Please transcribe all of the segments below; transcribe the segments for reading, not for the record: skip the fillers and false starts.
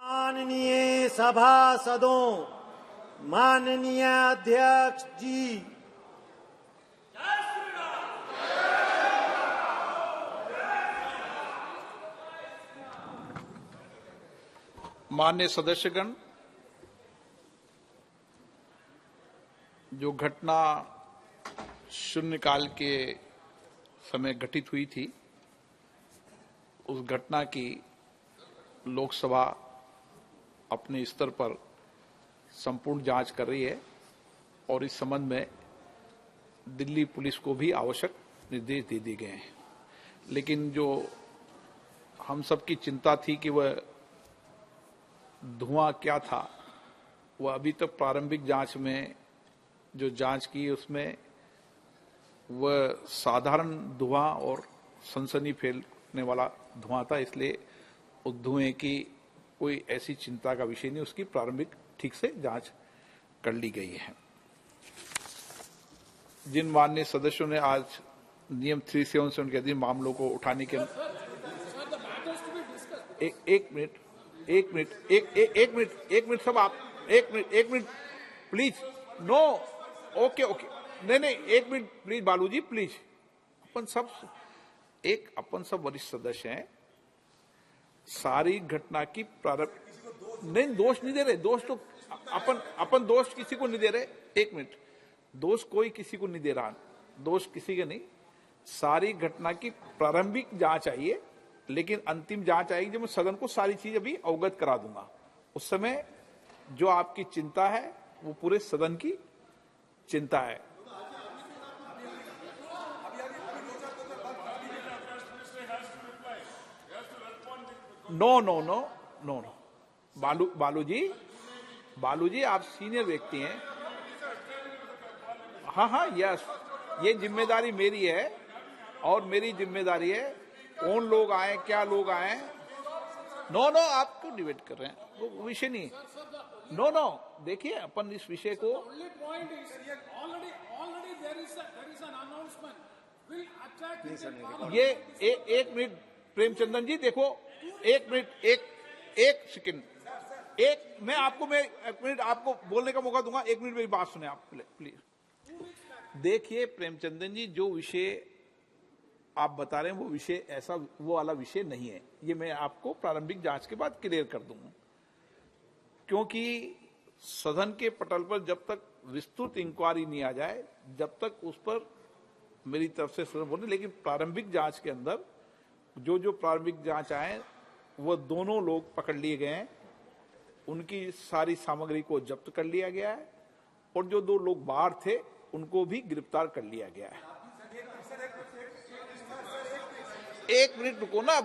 माननीय सभासदों, माननीय अध्यक्ष जी, माननीय सदस्यगण, जो घटना शून्यकाल के समय घटित हुई थी, उस घटना की लोकसभा अपने स्तर पर संपूर्ण जांच कर रही है और इस संबंध में दिल्ली पुलिस को भी आवश्यक निर्देश दे दिए गए हैं। लेकिन जो हम सबकी चिंता थी कि वह धुआं क्या था, वह अभी तक प्रारंभिक जांच में जो जांच की उसमें वह साधारण धुआं और सनसनी फैलने वाला धुआं था। इसलिए उस धुएं की कोई ऐसी चिंता का विषय नहीं, उसकी प्रारंभिक ठीक से जांच कर ली गई है। जिन माननीय सदस्यों ने आज नियम 377 के अधीन मामलों को उठाने के एक मिनट सब आप एक मिनट प्लीज, नो, ओके, नहीं, एक मिनट प्लीज बालू जी, प्लीज। अपन सब वरिष्ठ सदस्य हैं, सारी घटना की प्रारंभ नहीं, दोष नहीं दे रहे, दोष तो अपन दोष किसी को नहीं दे रहे। एक मिनट, दोष कोई किसी को नहीं दे रहा, दोष किसी के नहीं। सारी घटना की प्रारंभिक जांच आइए, लेकिन अंतिम जांच आएगी जब मैं सदन को सारी चीज अभी अवगत करा दूंगा। उस समय जो आपकी चिंता है वो पूरे सदन की चिंता है। नो, बालू जी आप सीनियर व्यक्ति हैं। हाँ, यस, ये जिम्मेदारी मेरी है और मेरी जिम्मेदारी है कौन लोग आए, क्या लोग आए। नो, आप क्यों डिबेट कर रहे हैं, वो विषय नहीं। नो, देखिए अपन इस विषय को ये एक मिनट प्रेमचंदन जी, देखो एक मिनट, एक सेकंड, मैं एक मिनट आपको बोलने का मौका दूंगा। एक मिनट मेरी बात सुने आप प्लीज। देखिए प्रेमचंदन जी, जो विषय आप बता रहे हैं वो विषय ऐसा वो वाला विषय नहीं है। ये मैं आपको प्रारंभिक जांच के बाद क्लियर कर दूंगा, क्योंकि सदन के पटल पर जब तक विस्तृत इंक्वायरी नहीं आ जाए, जब तक उस पर मेरी तरफ से सदन बोले। लेकिन प्रारंभिक जांच के अंदर जो प्रारंभिक जांच आए वो दोनों लोग पकड़ लिए गए हैं, उनकी सारी सामग्री को जब्त कर लिया गया है और जो 2 लोग बाहर थे उनको भी गिरफ्तार कर लिया गया है। एक मिनट रुको ना,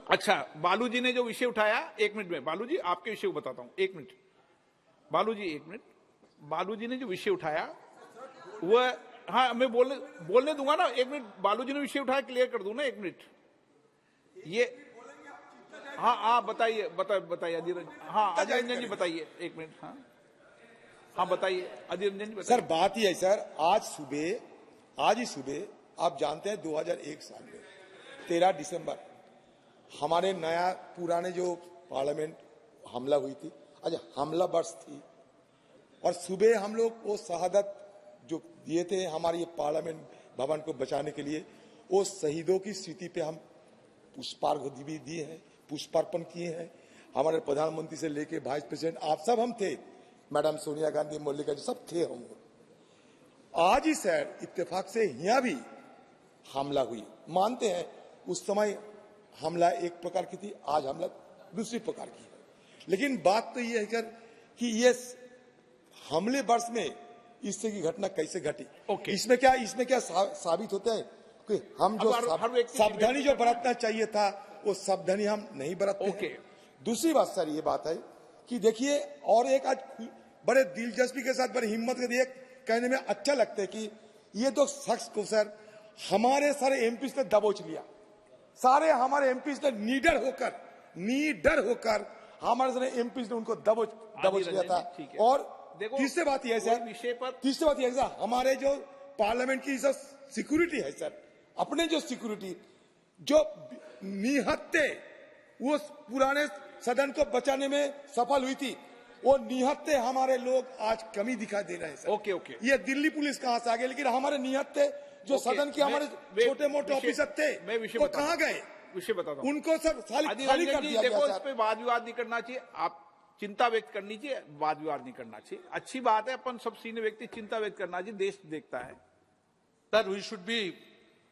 अच्छा, बालू जी ने जो विषय उठाया, एक मिनट में बालू जी आपके विषय को बताता हूं। एक मिनट बालू जी ने जो विषय उठाया वह, हाँ मैं बोलने दूंगा ना। एक मिनट, बालू जी ने विषय उठाया, क्लियर कर दूं ना। एक मिनट, ये हाँ बताइए अधीर रंजन जी बताइए। एक मिनट, हाँ बताइए अधीर रंजन जी बताइए। सर बात ही है सर, आज ही सुबह आप जानते हैं 2001 साल में 13 दिसंबर हमारे नया पुराने जो पार्लियामेंट हमला हुई थी, आज हमला वर्ष थी, और सुबह हम लोग वो शहादत जो दिए थे हमारे ये पार्लियामेंट भवन को बचाने के लिए, वो शहीदों की स्मृति पे हम पुष्पार्घ भी दिए हैं, पुष्पार्पण किए हैं। हमारे प्रधानमंत्री से लेके वाइस प्रेसिडेंट आप सब हम थे, मैडम सोनिया गांधी, मल्लिका जी सब थे हम। आज ही सर इत्तेफाक से यहाँ भी हमला हुई, मानते हैं उस समय हमला एक प्रकार की थी, आज हमला दूसरी प्रकार की है। लेकिन बात तो ये है सर कि ये हमले वर्ष में इस तरह की घटना कैसे घटी। इसमें क्या साबित होता है कि हम जो सावधानी जो बरतना चाहिए था वो सावधानी हम नहीं बरतते हैं। दूसरी बात सर ये बात है कि देखिए, और एक आज बड़े दिलचस्पी के साथ, बड़ी हिम्मत के लिए कहने में अच्छा लगता है कि ये तो शख्स को सर हमारे सारे एमपी ने दबोच लिया। सारे हमारे एमपी ने नीडर होकर हमारे सारे एमपी ने उनको दबोच लिया था। और तीसरी बात यह है सर, हमारे जो पार्लियामेंट की जो सिक्योरिटी है सर, अपने जो सिक्योरिटी जो निहत्ते उस पुराने सदन को बचाने में सफल हुई थी, वो निहत्ते हमारे लोग आज कमी दिखाई दे रहे हैं सर। ओके ओके, ये दिल्ली पुलिस कहां से आ गए, लेकिन हमारे निहत्ते जो ओके, सदन के हमारे छोटे मोटे ऑफिसर थे मैं विषय वो बताता कहां गए? विषय बताता हूं। उनको सब आदि खाली रंजन कर जी, दिया देखो गया इस पे वाद विवाद नहीं करना चाहिए, आप चिंता व्यक्त करनी चाहिए, वाद विवाद नहीं करना चाहिए। अच्छी बात है, अपन सब सीनियर व्यक्ति चिंता व्यक्त करना चाहिए, देश देखता है। Sir, we should be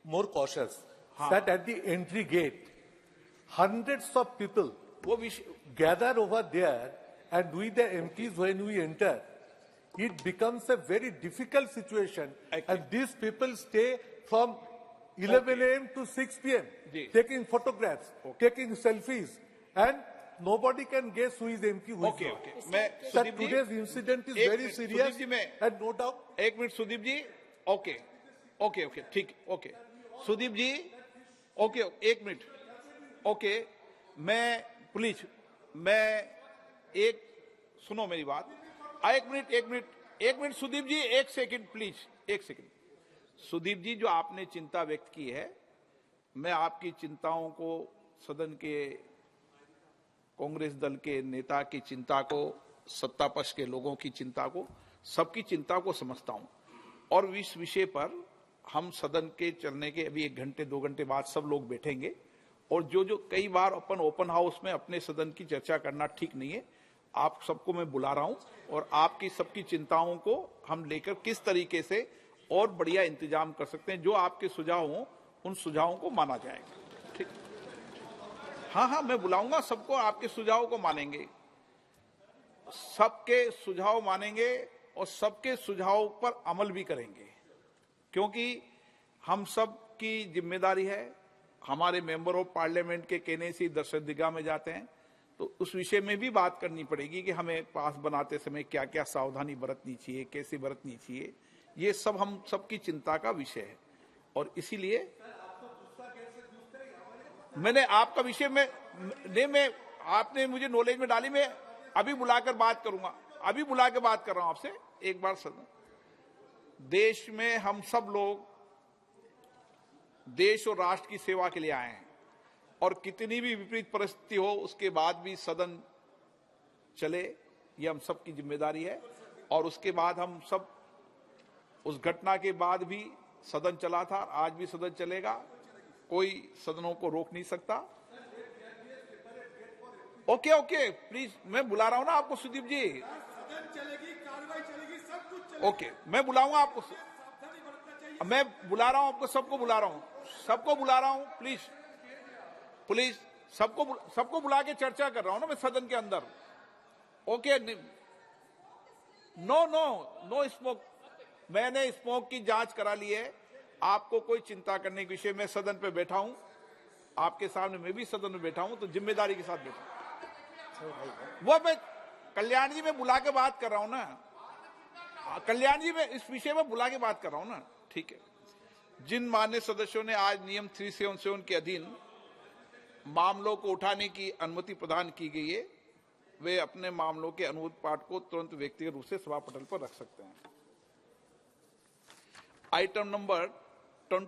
more cautious that at the entry gate, hundreds of people वो विषय gather over there and we the MPs when we enter, it becomes a very difficult situation and these people stay from 11 a.m. to 6 p.m. Ji. taking photographs, taking selfies and nobody can guess who is MP, who is okay not. Okay, मैं Sir, Sudeep ji, today's incident is एक very minute, serious Sudeep ji, मैं- and no doubt. एक minute Sudeep ji, okay okay okay, ठीक, okay Sudeep ji, okay एक minute, okay मैं please, मैं एक सुनो मेरी बात, एक मिनट सुदीप जी, एक सेकंड प्लीज, एक सेकंड। सुदीप जी, जो आपने चिंता व्यक्त की है, मैं आपकी चिंताओं को, सदन के कांग्रेस दल के नेता की चिंता को, सत्ता पक्ष के लोगों की चिंता को, सबकी चिंता को समझता हूं। और इस विषय पर हम सदन के चलने के अभी 1 घंटे 2 घंटे बाद सब लोग बैठेंगे और जो कई बार अपन ओपन हाउस में अपने सदन की चर्चा करना ठीक नहीं है, आप सबको मैं बुला रहा हूं और आपकी सबकी चिंताओं को हम लेकर किस तरीके से और बढ़िया इंतजाम कर सकते हैं, जो आपके सुझाव हों उन सुझावों को माना जाएगा। ठीक, हाँ, मैं बुलाऊंगा सबको, आपके सुझावों को मानेंगे, सबके सुझाव मानेंगे और सबके सुझाव पर अमल भी करेंगे, क्योंकि हम सब की जिम्मेदारी है। हमारे मेंबर ऑफ पार्लियामेंट के कहने से दर्शकदिगा में जाते हैं, तो उस विषय में भी बात करनी पड़ेगी कि हमें पास बनाते समय क्या क्या सावधानी बरतनी चाहिए, कैसे बरतनी चाहिए, ये सब हम सबकी चिंता का विषय है। और इसीलिए मैंने आपका विषय में आपने मुझे नॉलेज में डाली, मैं अभी बुलाकर बात करूंगा, अभी बुला के बात कर रहा हूं आपसे एक बार। सदन देश में हम सब लोग देश और राष्ट्र की सेवा के लिए आए हैं और कितनी भी विपरीत परिस्थिति हो उसके बाद भी सदन चले, ये हम सब की जिम्मेदारी है। और उसके बाद हम सब, उस घटना के बाद भी सदन चला था, आज भी सदन चलेगा, कोई सदनों को रोक नहीं सकता। ओके प्लीज, मैं बुला रहा हूं ना आपको सुदीप जी, ओके मैं बुलाऊंगा आपको, मैं बुला रहा हूं आपको, सबको बुला रहा हूं, प्लीज सबको बुला के चर्चा कर रहा हूं ना मैं सदन के अंदर। ओके, नो स्मोक, मैंने स्मोक की जांच करा ली है, आपको कोई चिंता करने के विषय में सदन पे बैठा हूं, आपके सामने मैं भी सदन में बैठा हूं, तो जिम्मेदारी के साथ बैठा हूं। वो मैं कल्याण जी में बुला के बात कर रहा हूं ना, कल्याण जी में इस विषय में बुला के बात कर रहा हूं ना, ठीक है। जिन मान्य सदस्यों ने आज नियम 377 के अधीन मामलों को उठाने की अनुमति प्रदान की गई है, वे अपने मामलों के अनुरोध पाठ को तुरंत व्यक्तिगत रूप से सभा पटल पर रख सकते हैं। Item number 20